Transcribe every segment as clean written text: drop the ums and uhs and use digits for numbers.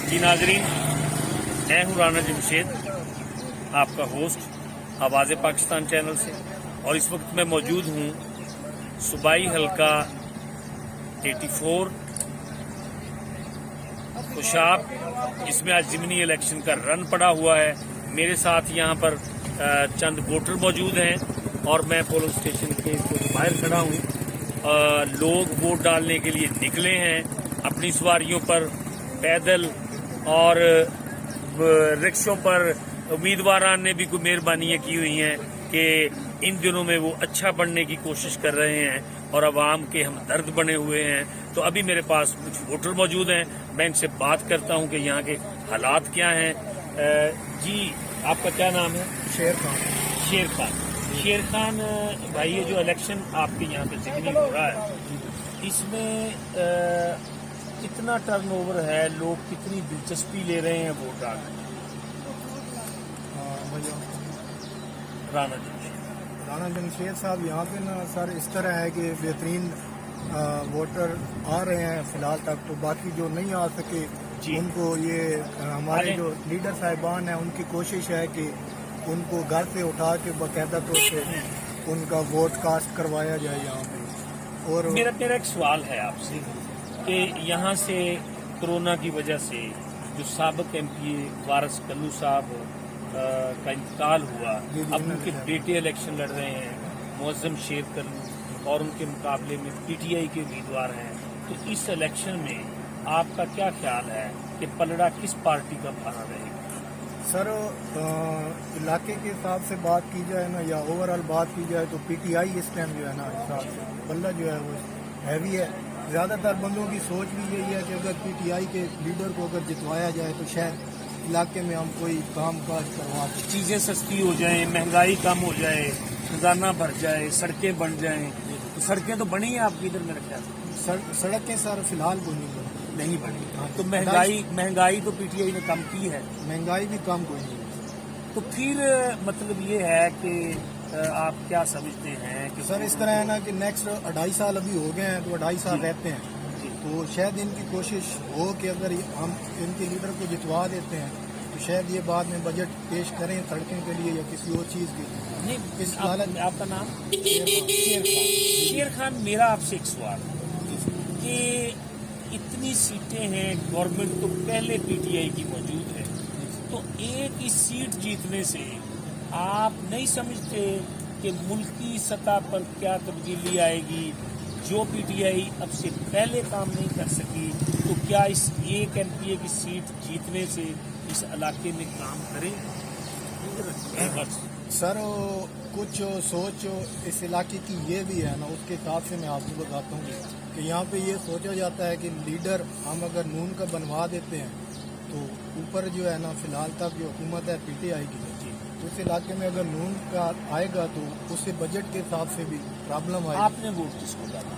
जी नाजरीन, मैं हूँ राना जमशेद, आपका होस्ट आवाज़ पाकिस्तान चैनल से, और इस वक्त मैं मौजूद हूँ सूबाई हल्का 84 खुशाब, जिसमें आज ज़िमनी इलेक्शन का रन पड़ा हुआ है। मेरे साथ यहाँ पर चंद वोटर मौजूद हैं और मैं पोलिंग स्टेशन के बाहर खड़ा हूँ। लोग वोट डालने के लिए निकले हैं अपनी सवारियों पर, पैदल और रिक्शों पर। उम्मीदवारान ने भी कोई मेहरबानियाँ की हुई हैं कि इन दिनों में वो अच्छा बनने की कोशिश कर रहे हैं और आवाम के हमदर्द बने हुए हैं। तो अभी मेरे पास कुछ वोटर मौजूद हैं, मैं इनसे बात करता हूं कि यहाँ के हालात क्या हैं। जी, आपका क्या नाम है? शेर खान। शेर खान। शेर खान भाई, ये जो इलेक्शन आपके यहाँ पे ज़िमनी हो रहा है, इसमें कितना टर्नओवर है, लोग कितनी दिलचस्पी ले रहे हैं वोट डालने? राना जमशेद साहब, यहाँ पे ना सर इस तरह है कि बेहतरीन वोटर आ रहे हैं फिलहाल तक, तो बाकी जो नहीं आ सके उनको ये हमारे जो लीडर साहिबान हैं उनकी कोशिश है कि उनको घर से उठा के बाकायदा तौर पे उनका वोट कास्ट करवाया जाए यहाँ पे। और मेरा एक सवाल है आपसे कि यहाँ से कोरोना की वजह से जो साबिक MP वारिस कल्लू साहब का इंतकाल हुआ, अब उनके बेटे इलेक्शन लड़ रहे हैं, मुअज्जम शेर कल्लू, और उनके मुकाबले में PTI के उम्मीदवार हैं। तो इस इलेक्शन में आपका क्या ख्याल है कि पलड़ा किस पार्टी का बना रहेगा? सर, इलाके के हिसाब से बात की जाए ना, या ओवरऑल बात की जाए, तो PTI इस टाइम जो है ना हिसाब से पल्ला जो है वो हैवी है। ज़्यादातर बंदों की सोच भी यही है कि अगर PTI के लीडर को अगर जितवाया जाए तो शायद इलाके में हम कोई काम काज करवा दें, चीज़ें सस्ती हो जाएं, महंगाई कम हो जाए, खजाना भर जाए, सड़कें बन जाएं। तो सड़कें तो बनी हैं आपकी इधर मेरे ख्याल से? सड़कें सर फिलहाल कोई नहीं बनी। तो महंगाई तो PTI ने कम की है, महंगाई भी कम कोई नहीं। तो फिर मतलब ये है कि आप क्या समझते हैं कि सर इस तरह है ना कि नेक्स्ट 2.5 साल अभी हो गए हैं, तो 2.5 साल रहते हैं, तो शायद इनकी कोशिश हो कि अगर हम इनके लीडर को जितवा देते हैं तो शायद ये बाद में बजट पेश करें सड़कों के लिए या किसी और चीज़ के लिए। इस हालत में आपका नाम? शेर खान, मेरा आपसे एक सवाल है कि इतनी सीटें हैं, गवर्नमेंट तो पहले PTI की मौजूद है, तो एक ही सीट जीतने से आप नहीं समझते कि मुल्की सतह पर क्या तब्दीली आएगी? जो PTI अब से पहले काम नहीं कर सकी, तो क्या इस एक MPA की सीट जीतने से इस इलाके में काम करें? सर, कुछ सोच इस इलाके की ये भी है ना, उसके हिसाब से मैं आपको बताता हूँ कि यहाँ पे ये सोचा जाता है कि लीडर हम अगर नून का बनवा देते हैं तो ऊपर जो है ना फिलहाल तक जो हुकूमत है PTI की, तो उस इलाके में अगर नून का आएगा तो उससे बजट के हिसाब से भी प्रॉब्लम आएगी। आपने वोट किसको डाला?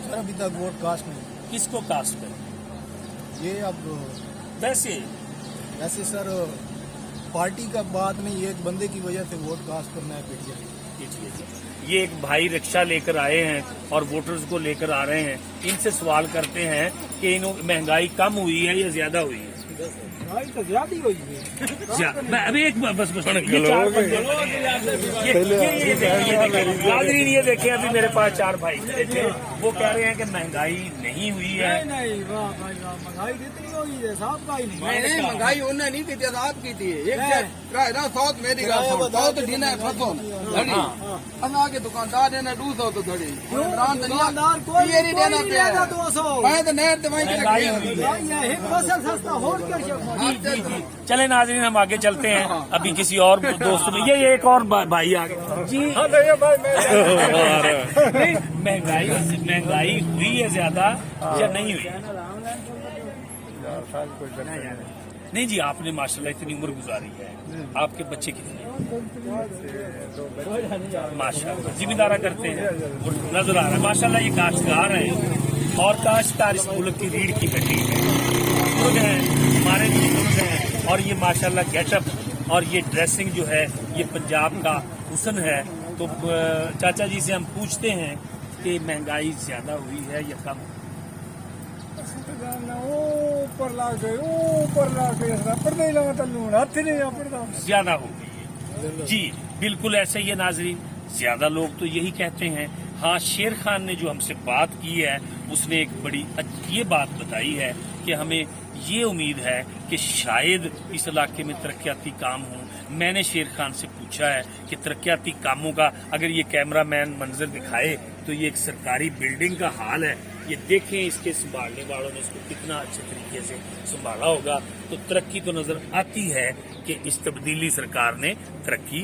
सर अभी तक वोट कास्ट नहीं। किसको कास्ट करें? ये अब वैसे सर पार्टी का बात नहीं, एक बंदे की वजह से वोट कास्ट करना है PTI। ये एक भाई रिक्शा लेकर आए हैं और वोटर्स को लेकर आ रहे हैं, इनसे सवाल करते हैं कि महंगाई कम हुई है या ज्यादा हुई है? महंगाई तो ज्यादा हुई है। मैं अभी एक बस ये देखें, अभी मेरे पास 4 भाई थे, वो कह रहे हैं कि महंगाई नहीं हुई है। नहीं, महंगाई कितनी हुई है साहब? का ही नहीं, महंगाई उन्हें नहीं की थी, आप की थी। एक सौत मेरी सौत ढीना है, फसो धड़ी असा के दुकानदार ने 200 तो धड़ी दुकानदार कोई नहीं देना पे 200 मैं तो नहीं तो वहीं सस्ता हो जी। चले नाज़रीन, हम आगे चलते हैं, अभी किसी और दोस्त में ये एक और भाई आ गए जी। महंगाई हुई है ज्यादा या नहीं हुई? नहीं जी, आपने माशाल्लाह इतनी उम्र गुजारी है, आपके बच्चे कितने? माशाल्लाह जिम्मेदारा करते हैं, नजर आ रहा है माशाल्लाह। ये काश्तकार हैं और काश्तकार इस मुल्क की रीढ़ की हड्डी है, हमारे बुजुर्ग हैं, और ये माशाल्लाह गेटअप और ये ड्रेसिंग जो है ये पंजाब का हुस्न है। तो चाचा जी से हम पूछते हैं कि महंगाई ज्यादा हुई है या कम? ऊपर ला के पढ़ने लगा तल्लू हाथ ही नहीं पढ़ता ज्यादा हो गई है। जी बिल्कुल ऐसा ही है नाजरीन, ज्यादा लोग तो यही कहते हैं। हाँ, शेर खान ने जो हमसे बात की है उसने एक बड़ी अच्छी ये बात बताई है कि हमें ये उम्मीद है कि शायद इस इलाके में तरक्याती काम हों। मैंने शेर खान से पूछा है कि तरक्याती कामों का अगर ये कैमरामैन मंजर दिखाए तो ये एक सरकारी बिल्डिंग का हाल है, ये देखें इसके संभालने वालों ने इसको कितना अच्छे तरीके से संभाला होगा। तो तरक्की तो नजर आती है कि इस तब्दीली सरकार ने तरक्की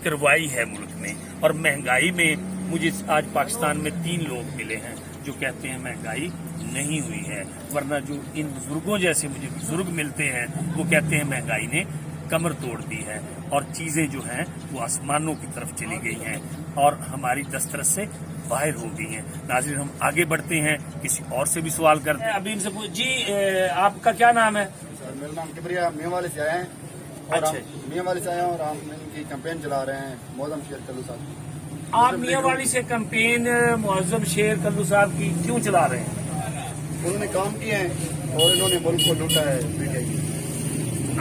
करवाई है मुल्क में। और महंगाई में मुझे आज पाकिस्तान में 3 लोग मिले हैं जो कहते हैं महंगाई नहीं हुई है, वरना जो इन बुजुर्गों जैसे मुझे बुजुर्ग मिलते हैं वो कहते हैं महंगाई ने कमर तोड़ दी है और चीजें जो हैं वो आसमानों की तरफ चली गई हैं और हमारी दस्तरस से बाहर हो गई हैं। नाज़रीन, हम आगे बढ़ते हैं, किसी और से भी सवाल करते हैं। अभी इनसे जी आपका क्या नाम है? सर मेरा नाम किबरिया, मियांवाली से आए हैं और अच्छा। हम मियांवाली से आए हैं और हम इनकी कैंपेन चला रहे हैं मौजम शेर कल्लू साहब। आप मियांवाली से कैंपेन मुअज्जम शेर कल्लू साहब की क्यों चला रहे हैं? उन्होंने काम किए हैं और इन्होंने मुल्क को लूटा है पीटीआई की।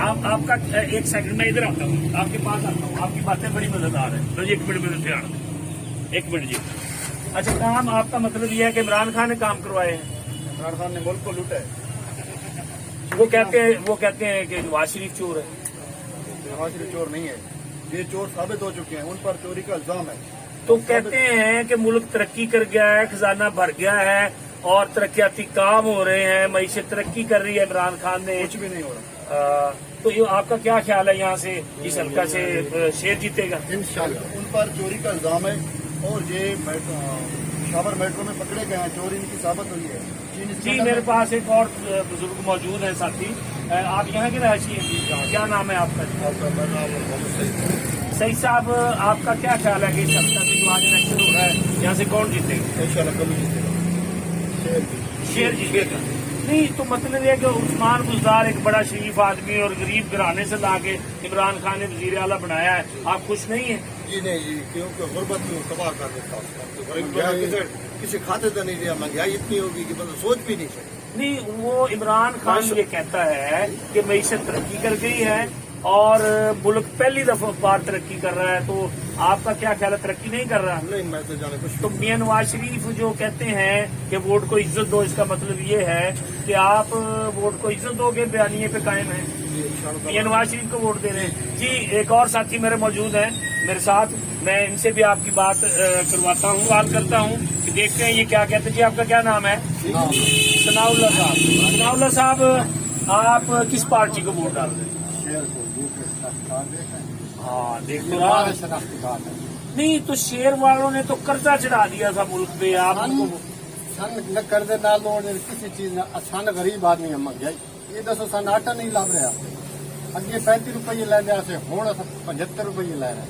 आपका एक सेकंड में इधर आता हूँ, आपके पास आता हूँ, आपकी बातें बड़ी मजेदार है। तो एक मिनट में ध्यान दें, 1 मिनट जी। अच्छा, काम आपका मतलब ये है कि इमरान खान ने काम करवाए हैं? इमरान खान ने मुल्क को लूटा है। वो कहते हैं कि नवाज शरीफ चोर है। नवाज शरीफ चोर नहीं है, ये चोर साबित हो चुके हैं, उन पर चोरी का इल्जाम है। तो कहते हैं कि मुल्क तरक्की कर गया है, खजाना भर गया है और तरक्याती काम हो रहे हैं, मईशत तरक्की कर रही है इमरान खान ने। कुछ भी नहीं हो रहा। तो ये आपका क्या ख्याल है, यहाँ से इस हल्का से शेर जीतेगा? इंशाल्लाह उन पर चोरी का इल्जाम है और ये शाबर मेट्रो में पकड़े गए हैं, चोरी इनकी साबित हुई है। जी, मेरे पास एक और बुजुर्ग मौजूद है साथी। आप यहाँ के रहायशी हैं, क्या नाम है आपका? सही साहब, आपका क्या ख्याल है कि इस हफ्ता से जो आज इलेक्शन हो रहा है यहाँ से कौन जीतेगा? इंशाल्लाह कभी जीतेगा शेर जीतेगा। नहीं, तो मतलब ये कि उस्मान बुज़दार एक बड़ा शरीफ आदमी और गरीब घराने से लाके इमरान खान ने वज़ीर आला बनाया है, आप खुश नहीं है? जी नहीं जी, क्योंकि गुर्बत को तबाह कर देता उसका, किसी खाते तो नहीं दिया। महंगाई इतनी होगी कि मतलब सोच भी नहीं सकते। नहीं, वो इमरान खान ये कहता है कि मईशत तरक्की कर गई है और मुल्क पहली दफा बार तरक्की कर रहा है। तो आपका क्या ख्याल है, तरक्की नहीं कर रहा? नहीं, मैं तो जाने कुछ तो मियां नवाज शरीफ जो कहते हैं कि वोट को इज्जत दो, इसका मतलब ये है कि आप वोट को इज्जत दोगे, बयानिए पे कायम है, मियां नवाज शरीफ को वोट दे रहे हैं। जी, एक और साथी मेरे मौजूद हैं मेरे साथ, मैं इनसे भी आपकी बात करवाता हूँ, बात करता हूँ कि देखते हैं ये क्या कहते हैं। जी, आपका क्या नाम है? सनाउल्लाह साहब। सनाउल्लाह साहब, आप किस पार्टी को वोट डाल रहे हैं? हाँ, देख तो रहा। नहीं, तो शेर वालों ने तो कर्जा चढ़ा दिया था मुल्क पे, आप सन कर्जे ना लोड किसी चीज सन गरीब आदमी है महंगाई। ये दसो सन आटा नहीं लभ रहा, अगे 35 रुपये लै रहा से हुण 75 रुपये लै रहा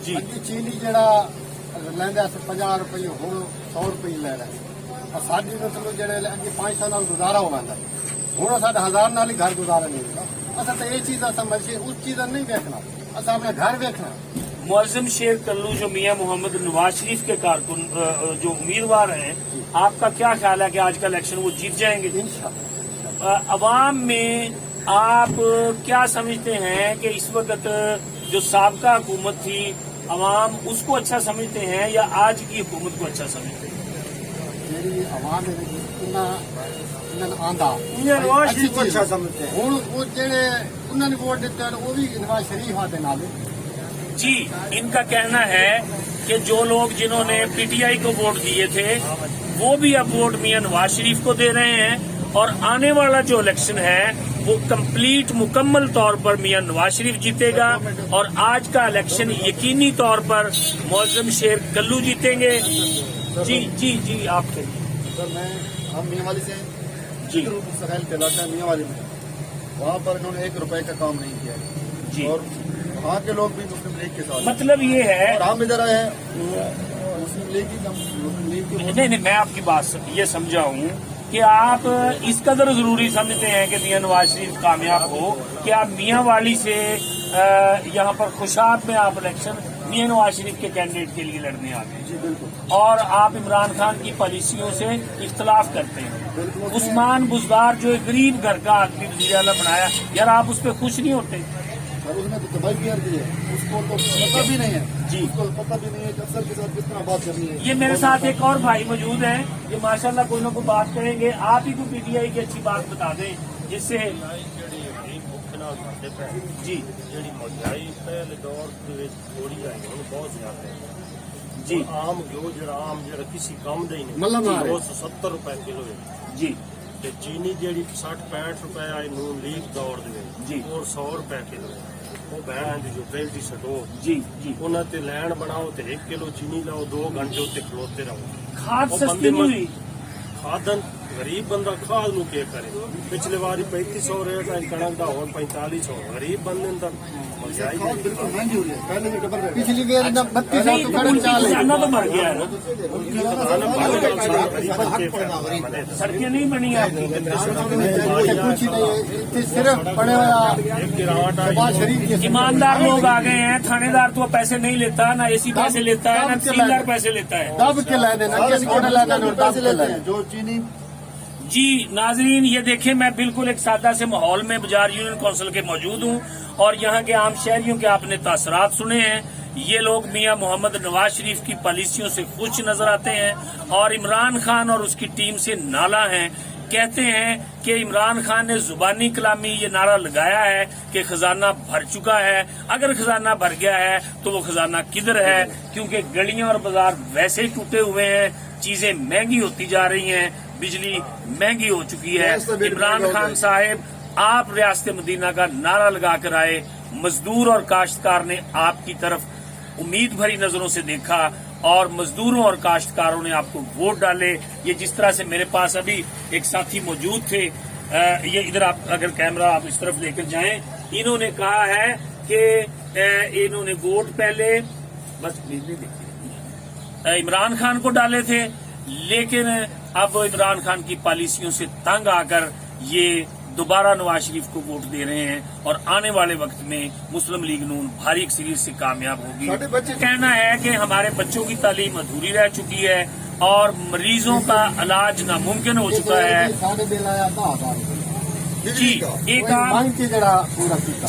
जी। अगे चीनी जरा लैंदा से 50 रुपये हुण 100 रुपये लै रहा। साडी तो चलो जेड़े अगे 500 नाल गुजारा हो जाता, हुण साडे 1000 नाल ही घर गुजारा नहीं होता। असा तो ये चीज़ समझिए, उस चीज़ नहीं देखना, असा अपना घर देखना। मुअज्जम शेर कल्लू जो मियां मोहम्मद नवाज शरीफ के कारकुन जो उम्मीदवार हैं, आपका क्या ख्याल है कि आज का इलेक्शन वो जीत जाएंगे? इंशाअल्लाह। अवाम में आप क्या समझते हैं कि इस वक्त जो साबका हुकूमत थी, अवाम उसको अच्छा समझते हैं या आज की हुकूमत को अच्छा समझते हैं? मेरी आवाम आंदा नवाज शरीफ को अच्छा समझते हैं। हुण वो जेड़े उन्होंने वोट दिते हैं वो भी नवाज शरीफ आदे नाल। जी, इनका कहना है कि जो लोग जिन्होंने पीटीआई को वोट दिए थे वो भी अब वोट मियां नवाज शरीफ को दे रहे हैं और आने वाला जो इलेक्शन है वो कंप्लीट मुकम्मल तौर पर मियां नवाज शरीफ जीतेगा और आज का इलेक्शन यकीनी तौर पर मुअज्जम शेर कल्लू जीतेंगे। जी जी जी, आपसे सर हम मियांवाली से जी। सहेल के इलाका मियांवाली में, वहाँ पर इन्होंने 1 रुपए का काम नहीं किया जी। और वहाँ के लोग भी मुस्लिम लीग के साथ, मतलब ये है, और हम इधर आए हैं मुस्लिम लीग की नहीं, मैं आपकी बात ये समझा हूँ कि आप इस कदर जरूरी समझते हैं कि मियां नवाज शरीफ कामयाब हो कि आप मियांवाली से यहाँ पर खुशाब में आप इलेक्शन मियां नवाज शरीफ के कैंडिडेट के लिए लड़ने आ गए और आप इमरान खान की पॉलिसियों से इख्तलाफ करते हैं। उस्मान बुजदार जो एक गरीब घर का आदमी वज़ीर आला बनाया, यार आप उस पर खुश नहीं होते? और उसने तो तबाही किया दी है, उसको तो पता भी नहीं है जी, उसको पता भी नहीं है कि अफसर के साथ किस तरह बात करनी है। ये मेरे साथ एक और भाई मौजूद हैं, ये माशाल्लाह कोई ना कोई बात करेंगे। आप ही को पीटीआई की अच्छी बात बता दें जिससे जी ਜਿਹੜੀ ਮਹਿੰਗਾਈ ਪਹਿਲੇ ਦੌਰ ਦੇ ਵਿੱਚ ਥੋੜੀ ਆਈ ਹੁਣ ਬਹੁਤ ਜ਼ਿਆਦਾ ਹੈ ਜੀ ਆਮ ਘਿਓ ਜਿਹੜਾ ਕਿਸੇ ਕੰਮ ਦਾ ਹੀ ਨਹੀਂ ਮੱਲਾ ਮਾਰ ਹੈ। 270 ਰੁਪਏ ਕਿਲੋ ਹੈ जी ਤੇ ਚੀਨੀ ਜਿਹੜੀ 60-65 ਰੁਪਏ ਆਈ ਨੂਨ ਲੀਕ ਦੌਰ ਦੇ ਵਿੱਚ ਜੀ। ਉਹ 100 ਰੁਪਏ ਕਿਲੋ ਹੈ। ਉਹ ਬੈਂਡ ਜੋ ਪ੍ਰਾਈਵੇਟ ਸਟੋ जी जी ਉਹਨਾਂ ਤੇ ਲੈਣ ਬਣਾਓ ਤੇ 1 ਕਿਲੋ ਚੀਨੀ ਲਾਓ 2 ਘੰਟੇ ਉੱਤੇ ਖਲੋਤੇ ਰਹੋ। खाद ਉਹ सस्ती ਬੰਦੇ नहीं हुई। ਖਾਦਨ ਗਰੀਬ ਬੰਦਾ ਖਾਦ ਨੂੰ ਕੀ ਕਰੇ? ਪਿਛਲੇ ਵਾਰੀ 3500 ਰੇਟ ਹੈ ਕਣਕ ਦਾ, ਹੁਣ 4500। ਗਰੀਬ ਬੰਦੇ ਦਾ ਮਹਿੰਗਾਈ खाद बिल्कुल महंगी हो रही है, पहले भी डबल रेट। पिछली बार ना 32 नहीं, तो खड़े उनकी चाल खजाना तो मर गया है ना, है सड़कें नहीं बनी है। कुछ ही नहीं है, इतने सिर्फ पड़े हुआ एक गिरावट आई नवाज शरीफ के ईमानदार लोग आ गए हैं, थानेदार तो पैसे नहीं लेता, ना एसी पैसे लेता है, ना तहसीलदार पैसे लेता है। दब के लाने ना किस कोड लाने और दब के लाने। जो चीनी जी नाजरीन, ये देखें, मैं बिल्कुल एक सादा से माहौल में बाजार यूनियन काउंसिल के मौजूद हूँ और यहाँ के आम शहरियों के आपने तासरात सुने हैं। ये लोग मियां मोहम्मद नवाज शरीफ की पॉलिसियों से खुश नजर आते हैं और इमरान खान और उसकी टीम से नाला हैं। कहते हैं कि इमरान खान ने जुबानी कलामी ये नारा लगाया है कि खजाना भर चुका है। अगर खजाना भर गया है तो वो खजाना किधर है, क्योंकि गलियां और बाजार वैसे ही टूटे हुए हैं, चीजें महंगी होती जा रही हैं, बिजली महंगी हो चुकी है। इमरान खान साहब, आप रियासत मदीना का नारा लगा कर आए, मजदूर और काश्तकार ने आपकी तरफ उम्मीद भरी नजरों से देखा और मजदूरों और काश्तकारों ने आपको वोट डाले। ये जिस तरह से मेरे पास अभी एक साथी मौजूद थे, ये इधर आप अगर कैमरा आप इस तरफ लेकर जाएं, इन्होंने कहा है कि इन्होंने वोट पहले बस देखिए इमरान खान को डाले थे, लेकिन अब इमरान खान की पॉलिसियों से तंग आकर ये दोबारा नवाज शरीफ को वोट दे रहे हैं और आने वाले वक्त में मुस्लिम लीग नून भारी अक्सरियत से कामयाब होगी। कहना है कि हमारे बच्चों की तालीम अधूरी रह चुकी है और मरीजों का इलाज नामुमकिन हो चुका है। जी एक आप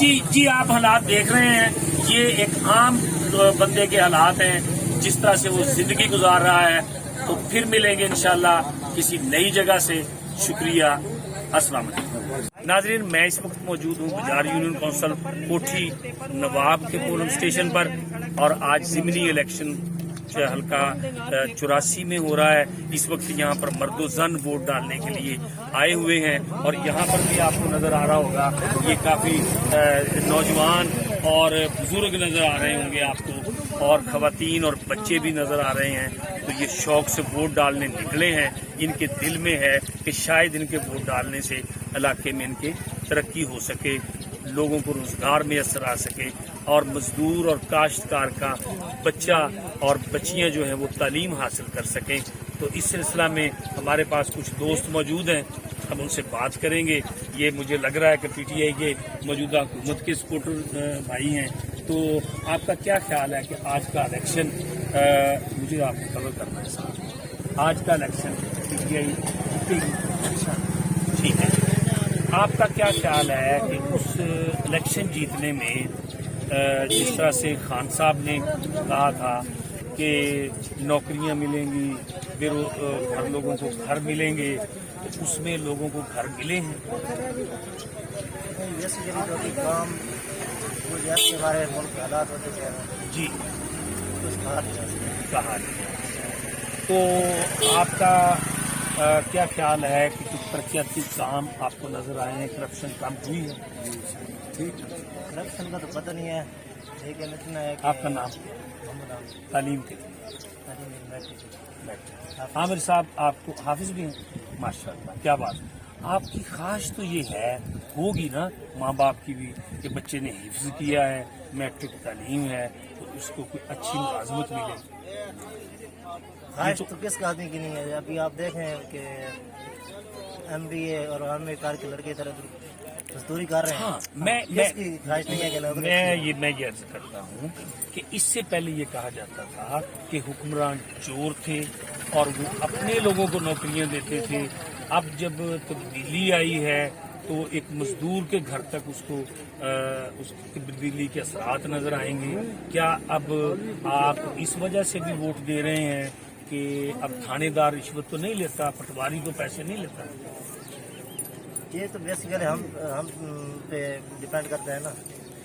जी आप हालात देख रहे हैं, ये एक आम बंदे के हालात हैं, जिस तरह से वो जिंदगी गुजार रहा है। तो फिर मिलेंगे इंशाल्लाह किसी नई जगह से। शुक्रिया, अस्सलाम वालेकुम। नाजरीन, मैं इस वक्त मौजूद हूँ बाजार यूनियन काउंसिल कोठी नवाब के पोलिंग स्टेशन पर और आज ज़िमनी इलेक्शन हल्का 84 में हो रहा है। इस वक्त यहाँ पर मर्दो जन वोट डालने के लिए आए हुए हैं और यहाँ पर भी आपको नजर आ रहा होगा, ये काफी नौजवान और बुजुर्ग नजर आ रहे होंगे आपको और खवातीन और बच्चे भी नजर आ रहे हैं। तो ये शौक से वोट डालने निकले हैं, इनके दिल में है कि शायद इनके वोट डालने से इलाके में इनके तरक्की हो सके, लोगों को रोजगार में असर आ सके और मजदूर और काश्तकार का बच्चा और बच्चियां जो हैं वो तालीम हासिल कर सकें। तो इस सिलसिला में हमारे पास कुछ दोस्त मौजूद हैं, हम उनसे बात करेंगे। ये मुझे लग रहा है कि पीटीआई के मौजूदा हुकूमत के सपोर्टर भाई हैं। तो आपका क्या ख्याल है कि आज का इलेक्शन, मुझे आपको कवर करना है साहब, आज का इलेक्शन पीटीआई ठीक है, आपका क्या ख्याल है कि उस इलेक्शन जीतने में जिस तरह से खान साहब ने कहा था कि नौकरियां मिलेंगी, हर लोगों को घर मिलेंगे, तो उसमें लोगों को घर मिले हैं? काम जैसे हमारे मुल्क हालात होते जा रहे हैं जी, कहा तो आपका क्या ख्याल है कि कुछ तरक्याती काम आपको नजर आए हैं, करप्शन कम हुई है? ठीक, करप्शन का तो पता नहीं है, लेकिन इतना है कि आपका नाम, तालीम के आमिर साहब, आपको हाफिज भी हैं? माशाल्लाह, क्या बात है। आपकी ख्वाहिश तो ये है, होगी ना माँ बाप की भी, कि बच्चे ने हिफ्ज किया है, मैट्रिक तालीम है, तो उसको कोई अच्छी मुलाजमत मिले। ख्वाहिश तो किस आदमी की नहीं है। अभी आप देखें कि MBA और MA कार के लड़के तरह मजदूरी कर रहे हैं। हाँ, मैं किसकी ख्वाहिश नहीं है कि लोग मैं ये अर्ज करता हूँ कि इससे पहले ये कहा जाता था कि हुक्मरान चोर थे और वो अपने लोगों को नौकरियां देते थे। अब जब तब्दीली आई है तो एक मजदूर के घर तक उसको उसकी तब्दीली के असरात नजर आएंगे। क्या अब आप इस वजह से भी वोट दे रहे हैं कि अब थानेदार रिश्वत तो नहीं लेता, पटवारी तो पैसे नहीं लेता? ये तो बेसिकली हम पे डिपेंड करता है ना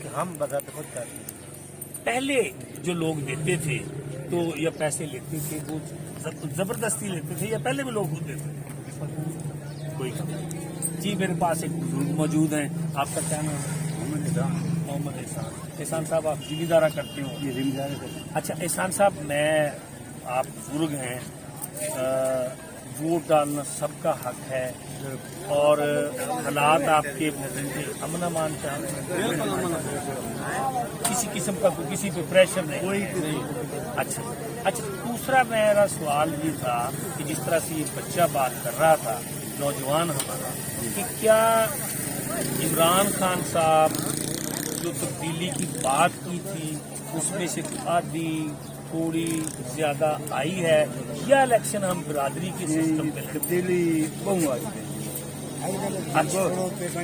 कि हम बजाते खुद करते हैं। पहले जो लोग देते थे तो या पैसे लेते थे वो जबरदस्ती लेते थे या पहले भी लोग होते थे? कोई जी, मेरे पास एक बुजुर्ग मौजूद हैं। आपका क्या नाम है? मोहम्मद एहसान। एहसान साहब, आप जिम्मेदारा करते हो? जी, जिम्मेदारा करते हैं। अच्छा एहसान साहब, आप बुजुर्ग हैं, वोट डालना सबका हक है और हालात आपके अमन अमान चाहते हैं, किसी किस्म का किसी पे प्रेशर नहीं, कोई नहीं। अच्छा, दूसरा मेरा सवाल ये था कि जिस तरह से ये बच्चा बात कर रहा था, नौजवान हमारा, कि क्या इमरान खान साहब जो तब्दीली की बात की थी उसमें से आधी थोड़ी ज्यादा आई है या इलेक्शन हम बिरादरी के सिस्टम पे तब्दीली बहुत आई है। अच्छा,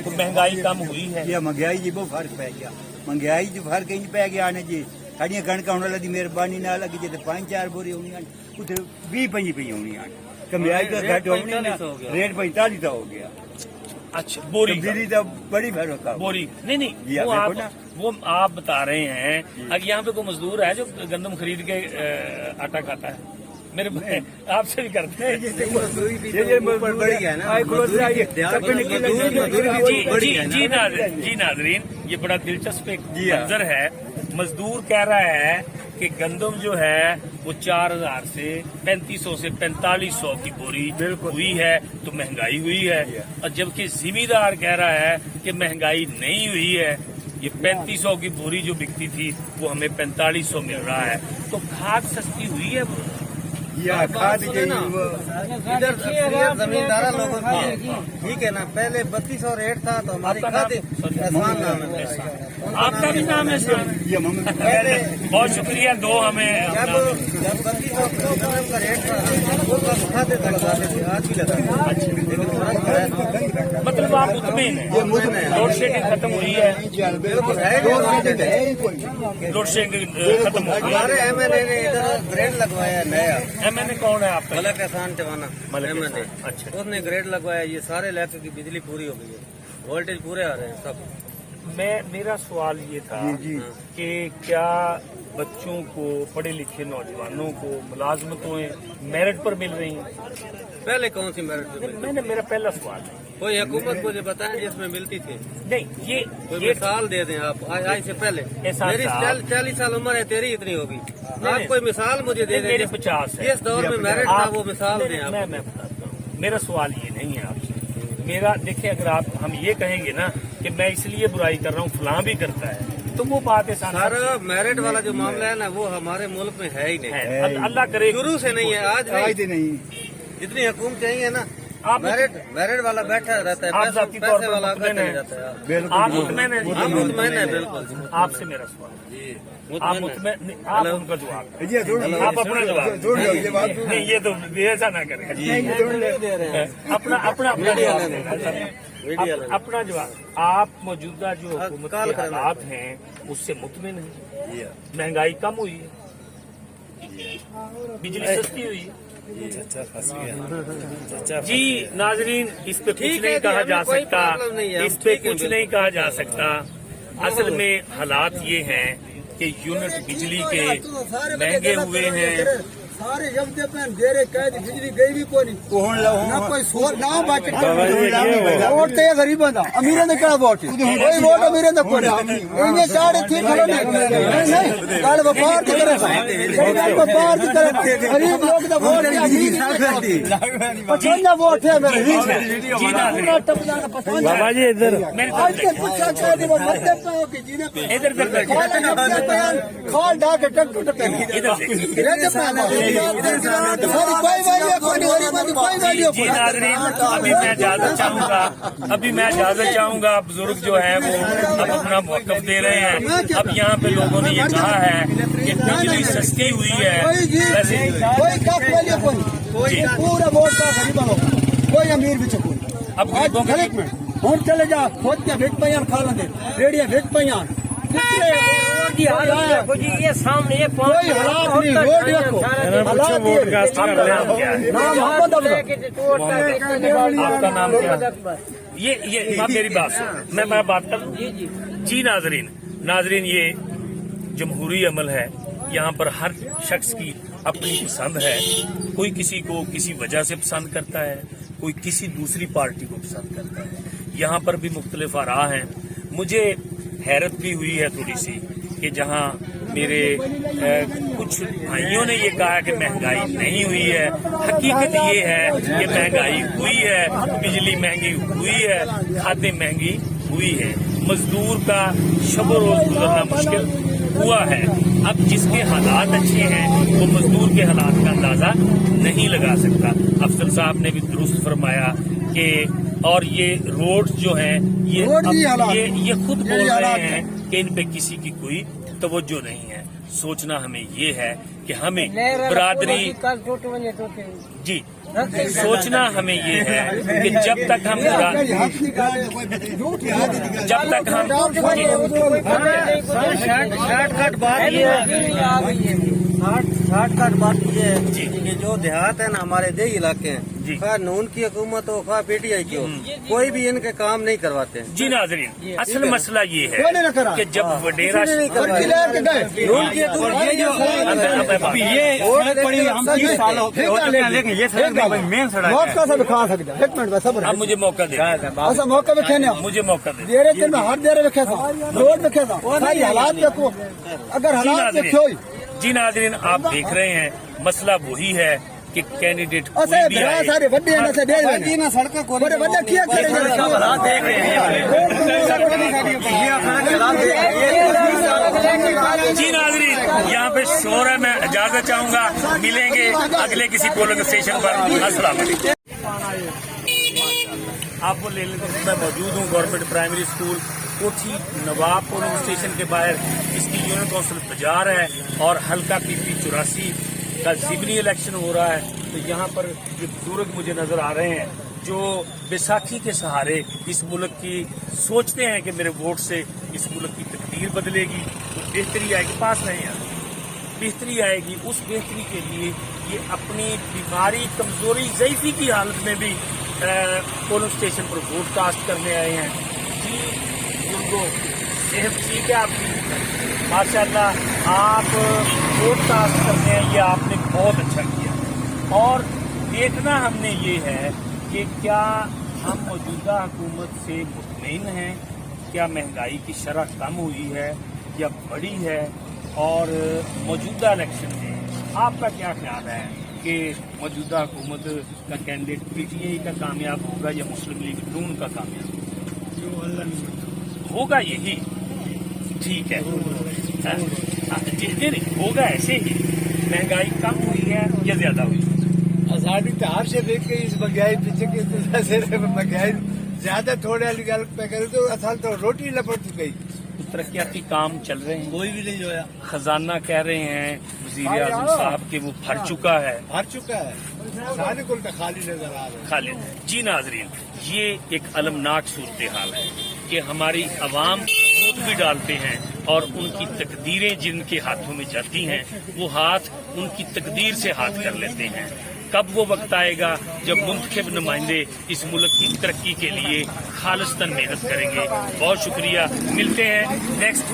तो महंगाई कम हुई है? या महंगाई जी बहुत फर्क पै गया, महंगाई जो फर्क इंज पै गया ने जी। साड़ियां कणक होने लगी मेहरबानी नाल अगे जिते 5-4 बोरी होनी उते 20-25 होनी कमाई तो घट होनी ना, रेट 45 का हो गया। अच्छा, बोरी तब्दीली तो बड़ी फर्क है। बोरी नहीं वो आप बता रहे हैं। अगर यहाँ पे कोई मजदूर है जो गंदम खरीद के आटा खाता है? मेरे आपसे भी करते हैं। जी नाजरीन, ये बड़ा दिलचस्प एक मंजर है। मजदूर कह रहा है कि गंदम जो है वो 4000 से 3500 से 4500 की बोरी हुई है, तो महंगाई हुई है। और जबकि जिम्मेदार कह रहा है कि महंगाई नहीं हुई है, ये 3500 की बोरी जो बिकती थी वो हमें 4500 मिल रहा है। तो खाद सस्ती हुई है? या खाद इधर जमींदारा लोगों की, ठीक है ना। पहले 3200 रेट था तो हमारी खाद एहसान नाम है। आपका भी नाम है सर? बहुत शुक्रिया। दो हमें जब 3200 किलोग्राम का रेट था वो कब खाते थे, लगाते थे, आज भी लगाते हैं। मतलब आप मुतमिन हैं? लोड शेडिंग खत्म हुई है? लोड शेडिंग खत्म हो गई। हमारे एमएनए ने इधर ग्रेड लगवाया नया। एमएनए कौन है आपका? मलक एहसान टिवाना एमएनए। अच्छा, उसने ग्रेड लगवाया। ये सारे इलाके की बिजली पूरी हो गई है, वोल्टेज पूरे आ रहे हैं सब। मेरा सवाल ये था कि क्या बच्चों को, पढ़े लिखे नौजवानों को मुलाजमतें मेरिट पर मिल रही हैं? पहले कौन सी मेरिट? मेरा पहला सवाल है। कोई हुकूमत मुझे बताएं जिसमें मिलती थी? नहीं, ये मिसाल दे दें आप। आज से पहले मेरी 40 साल उम्र है, तेरी इतनी होगी। आप कोई मिसाल मुझे दे दें। मेरे 50 है। जिस दौर में मेरिट था वो मिसाल दें आप। मैं बताता हूँ। मेरा सवाल ये नहीं है आपसे। मेरा देखिए, अगर हम ये कहेंगे ना कि मैं इसलिए बुराई कर रहा हूँ, फलां भी करता है, तो वो बात है। सर, मेरिट वाला जो मामला है ना वो हमारे मुल्क में है ही नहीं। अल्लाह करे शुरू से नहीं है, आज नहीं। जितनी हुकूमत चाहिए ना, आप मेरिट वाला बैठा रहता है, पैसे वाला आगे चले जाता है। आप मुतमैन हैं? हम मुतमैन है बिल्कुल। आपसे मेरा सवाल, आप मुतमैन, आप उनका जवाब, आप अपना जवाब। नहीं, ये तो ऐसा ना करें। अपना जवाब। आप मौजूदा जो हुकूमत के हालात हैं उससे मुतमैन हैं? महंगाई कम हुई है, बिजली सस्ती हुई है? जी नाजरीन, इस पे कुछ नहीं कहा जा सकता, इस पे कुछ नहीं कहा जा सकता। असल में हालात ये हैं कि यूनिट बिजली के महंगे हुए हैं। सारे जब देरे कैद बिजली गई भी कोई ना, कोई सोच ना बच वोट तो गरीब बंदा अमीर ने क्या वोट, कोई वोट अमीर ने कोई इन्हें साढ़े थी खड़ो नहीं कल व्यापार की तरफ व्यापार की तरफ गरीब लोग का वोट पसंद वोट है मेरे बाबा जी इधर पूछा मरते पे इधर खाल डाके टक जी नाज़रीन, अभी मैं इजाजत चाहूंगा। बुजुर्ग जो है वो अब अपना मौक़िफ़ दे रहे हैं। अब यहाँ पे लोगों ने ये कहा है कि बिजली सस्ती हुई है, वैसे पूरा वोट का गरीबा होगा, कोई अमीर भी चुप अब गरीबों के हम चले जा खोद के भेज पैन खा लेंगे रेडिया भेज पैन ये सामने ये कोई हालात नहीं रोड देखो हालात आपका नाम क्या है? ये आप मेरी बात सुन, मैं बात कर। जी नाजरीन, ये जमहूरी अमल है। यहाँ पर हर शख्स की अपनी पसंद है। कोई किसी को किसी वजह से पसंद करता है, कोई किसी दूसरी पार्टी को पसंद करता है। यहाँ पर भी मुख्तलिफ आरा हैं। मुझे हैरत भी हुई है थोड़ी सी कि जहाँ मेरे कुछ भाइयों ने ये कहा कि महंगाई नहीं हुई है। हकीकत ये है कि महंगाई हुई है, बिजली महंगी हुई है, खाद्य महंगी हुई है, मजदूर का शब रोज गुजरना मुश्किल हुआ है। अब जिसके हालात अच्छे हैं वो मजदूर के हालात का अंदाजा नहीं लगा सकता। अफजल साहब ने भी दुरुस्त फरमाया कि और ये रोड जो हैं ये खुद बोल रहे हैं कि इन पे किसी की कोई तवज्जो नहीं है। सोचना हमें ये है कि हमें बरादरी जी सोचना हमें ये है कि जब तक हम शॉर्टकट बात ये है कि जो देहात है ना हमारे देही इलाके हैं, खा नून की हुकूमत हो खा पीटीआई की हो, कोई भी इनके काम नहीं करवाते हैं। जी नाज़रीन, असल मसला ये है कि जब वडेरा अब मुझे मौका दे, मुझे मौका दे। जी नाज़रीन, आप देख रहे हैं मसला वही है कि कैंडिडेट कोई भी आए। जी नाज़रीन, यहाँ पे शोर है। मैं इजाजत चाहूंगा, मिलेंगे अगले किसी पोलिंग स्टेशन पर। अस्सलाम वालेकुम। आपको ले लेते हैं, मैं मौजूद हूँ गवर्नमेंट प्राइमरी स्कूल कोठी नवाब पोलिंग स्टेशन के बाहर। इसकी यूनियन काउंसिल बाजार है और हल्का PP 84 का ज़िमनी इलेक्शन हो रहा है। तो यहाँ पर ये बुजुर्ग मुझे नजर आ रहे हैं जो बैसाखी के सहारे इस मुल्क की सोचते हैं कि मेरे वोट से इस मुल्क की तकदीर बदलेगी, तो बेहतरी आएगी। पास नहीं है, बेहतरी आएगी। उस बेहतरी के लिए ये अपनी बीमारी, कमजोरी, ज़ईफ़ी की हालत में भी पोलिंग स्टेशन पर वोट कास्ट करने आए हैं। जी बुजुर्गों, सेहत ठीक है आपकी? माशाल्लाह, आप वोट कास्ट करने हैं, ये आपने बहुत अच्छा किया। और देखना हमने ये है कि क्या हम मौजूदा हुकूमत से मुतमईन हैं, क्या महंगाई की शरह कम हुई है या बढ़ी है। और मौजूदा इलेक्शन में आपका क्या ख्याल है कि मौजूदा हुकूमत का कैंडिडेट PTI का कामयाब होगा या मुस्लिम लीग नून का कामयाब होगा? यही ठीक है, होगा ऐसे ही। महंगाई कम हुई है या ज्यादा हुई? आजादी तो हर से देख के इस महंगाई पीछे की महंगाई ज्यादा थोड़े वाली गल पे करे तो असल तो रोटी लपट गई। तरक्याती काम चल रहे हैं, कोई भी नहीं जो है। खजाना कह रहे हैं वज़ीर आज़म साहब के वो भर चुका है, सारे कुल तो खाली नजर आ रहे। खाली। जी नाज़रीन, ये एक अलमनाक सूरत हाल है कि हमारी अवाम वोट भी डालते हैं और उनकी तकदीरें जिनके हाथों में जाती हैं वो हाथ उनकी तकदीर से हाथ कर लेते हैं। कब वो वक्त आएगा जब मुंतखब नुमाइंदे इस मुल्क की तरक्की के लिए खालिस्तन मेहनत करेंगे। बहुत शुक्रिया, मिलते हैं नेक्स्ट